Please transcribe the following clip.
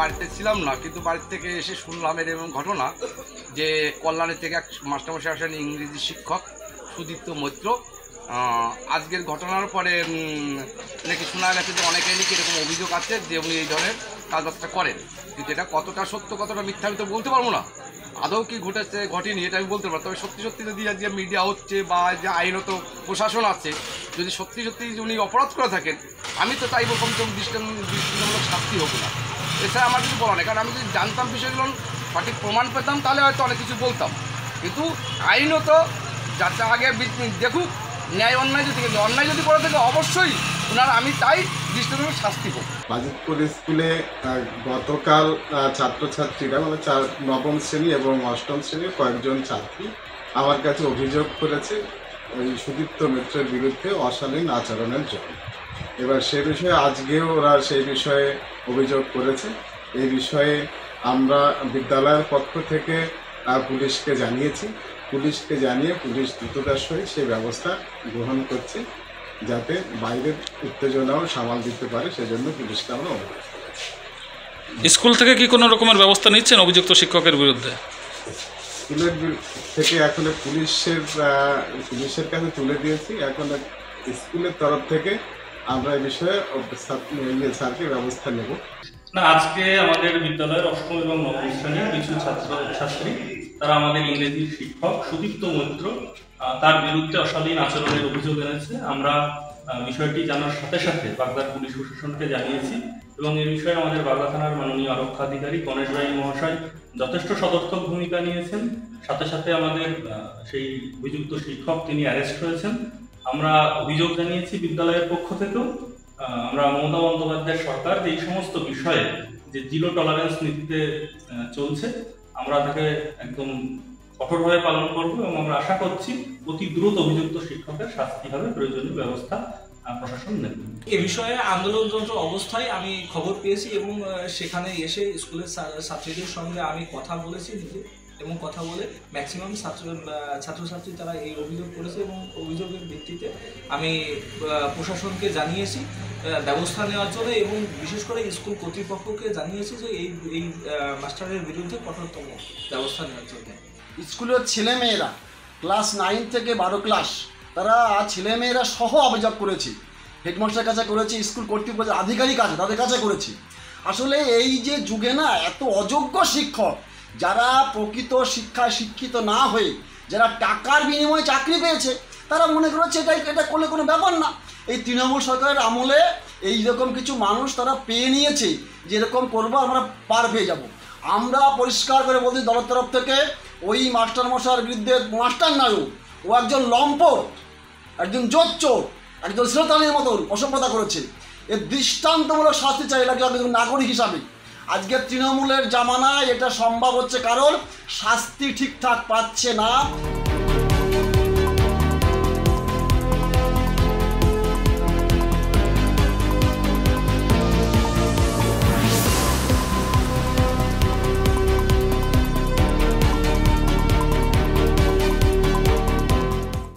বাড়িতে ছিলাম না, কিন্তু বাড়ি থেকে এসে শুনলাম এরকম ঘটনা যে কল্যাণের থেকে এক মাস্টারমশাই আসেন, ইংরেজি শিক্ষক সুদীপ্ত মৈত্র। আজকের ঘটনার পরে নাকি শোনা গেছে যে অনেকেই নাকি এরকম অভিযোগ আছে যে উনি এই ধরনের কাজবাজটা করেন, কিন্তু এটা কতটা সত্য কতটা মিথ্যা আমি তো বলতে পারবো না। আদৌ কি ঘটেছে ঘটেনি এটা আমি বলতে পারবো, তবে সত্যি সত্যি যদি আজকে মিডিয়া হচ্ছে বা যে আইনত প্রশাসন আছে, যদি সত্যি সত্যি উনি অপরাধ করে থাকেন, আমি তো চাইবো কমসে কম দৃষ্টান্তমূলক শাস্তি হোক না। এছাড়া আমার কিছু বলা নেই, কারণ আমি যদি জানতাম বিষয়গুলো সঠিক প্রমাণ পেতাম তাহলে হয়তো অনেক কিছু বলতাম, কিন্তু আইনত যাতে আগে দেখুক ন্যায় অন্যায় যদি করে থাকে অবশ্যই ওনার আমি চাই দৃষ্টান্তমূলক শাস্তি হোক। বাজিতপুর স্কুলে গতকাল ছাত্রছাত্রীরা মানে নবম শ্রেণী এবং অষ্টম শ্রেণীর কয়েকজন ছাত্রী আমার কাছে অভিযোগ করেছে ওই সুদীপ্ত মিত্রের বিরুদ্ধে অশালীন আচরণের জন্য। এবার সে বিষয়ে আজকেও ওরা সেই বিষয়ে অভিযোগ করেছে। এই বিষয়ে আমরা বিদ্যালয়ের পক্ষ থেকে পুলিশকে জানিয়েছি। পুলিশকে জানিয়ে পুলিশ দ্রুততার সহিত সেই ব্যবস্থা গ্রহণ করছে যাতে বাইরের উত্তেজনাও সামাল দিতে পারে, সেজন্য পুলিশকে আমরা অনুরোধ করছি। স্কুল থেকে কি কোনো রকমের ব্যবস্থা নিচ্ছেন অভিযুক্ত শিক্ষকের বিরুদ্ধে? স্কুলের থেকে এখন পুলিশের কাছে তুলে দিয়েছি। এখন স্কুলের তরফ থেকে আমরা এই বিষয়ে স্যারকে ব্যবস্থা নেব। না, আজকে আমাদের বিদ্যালয়ের অষ্টম এবং নবম শ্রেণীর কিছু ছাত্রছাত্রী তারা আমাদের ইংরেজির শিক্ষক সুদীপ্ত মৈত্র তার বিরুদ্ধে অশালীন আচরণের অভিযোগ এনেছে। আমরা বিষয়টি জানার সাথে সাথে বাগদার পুলিশ প্রশাসনকে জানিয়েছি এবং এই বিষয়ে আমাদের বাগদা থানার মাননীয় আরক্ষাধিকারী গণেশ রায় মহাশয় যথেষ্ট সদর্থক ভূমিকা নিয়েছেন। সাথে সাথে আমাদের সেই অভিযুক্ত শিক্ষক তিনি অ্যারেস্ট হয়েছেন। আমরা অভিযোগ জানিয়েছি বিদ্যালয়ের পক্ষ থেকেও। আমরা মমতা বন্দ্যোপাধ্যায়ের সরকার এই সমস্ত বিষয়ে যে জিরো টলারেন্স নীতিতে চলছে, আমরা তাকে একদম কঠোরভাবে পালন করব এবং আমরা আশা করছি অতি দ্রুত অভিযুক্ত শিক্ষকের শাস্তি হবে, প্রয়োজনীয় ব্যবস্থা প্রশাসন নেবে। এ বিষয়ে আন্দোলনরত অবস্থায় আমি খবর পেয়েছি এবং সেখানে এসে স্কুলের ছাত্রীদের সঙ্গে আমি কথা বলেছি নিজে, এবং কথা বলে ম্যাক্সিমাম ছাত্রছাত্রী তারা এই অভিযোগ করেছে এবং অভিযোগের ভিত্তিতে আমি প্রশাসনকে জানিয়েছি ব্যবস্থা নেওয়ার জন্য এবং বিশেষ করে স্কুল কর্তৃপক্ষকে জানিয়েছি যে এই মাস্টারের বিরুদ্ধে কঠোরতম ব্যবস্থা নেওয়ার জন্য। স্কুলের ছেলেমেয়েরা ক্লাস 9 থেকে 12 ক্লাস তারা ছেলেমেয়েরা সহ অভিযোগ করেছি, হেডমাস্টারের কাছে করেছি, স্কুল কর্তৃপক্ষের আধিকারিক আছে তাদের কাছে করেছি। আসলে এই যে যুগে না এত অযোগ্য শিক্ষক, যারা প্রকৃত শিক্ষায় শিক্ষিত না হয়ে যারা টাকার বিনিময়ে চাকরি পেয়েছে, তারা মনে করেছে এটা করলে কোনো ব্যাপার না। এই তৃণমূল সরকারের আমলে এইরকম কিছু মানুষ তারা পেয়ে নিয়েছে যে এরকম করবো আমরা পার পেয়ে যাব। আমরা পরিষ্কার করে বলছি দলের তরফ থেকে ওই মাস্টারমশাইয়ের বিরুদ্ধে মাস্টার নয়, ও একজন লম্পট, একজন জোচ্চোর, একজন শ্রোতানির মতন অসভ্যতা করেছে। এর দৃষ্টান্তমূলক শাস্তি চাই লাগে একজন নাগরিক হিসাবে। আজকের তৃণমূলের জামানায় এটা সম্ভব হচ্ছে কারণ শাস্তি ঠিকঠাক পাচ্ছে না।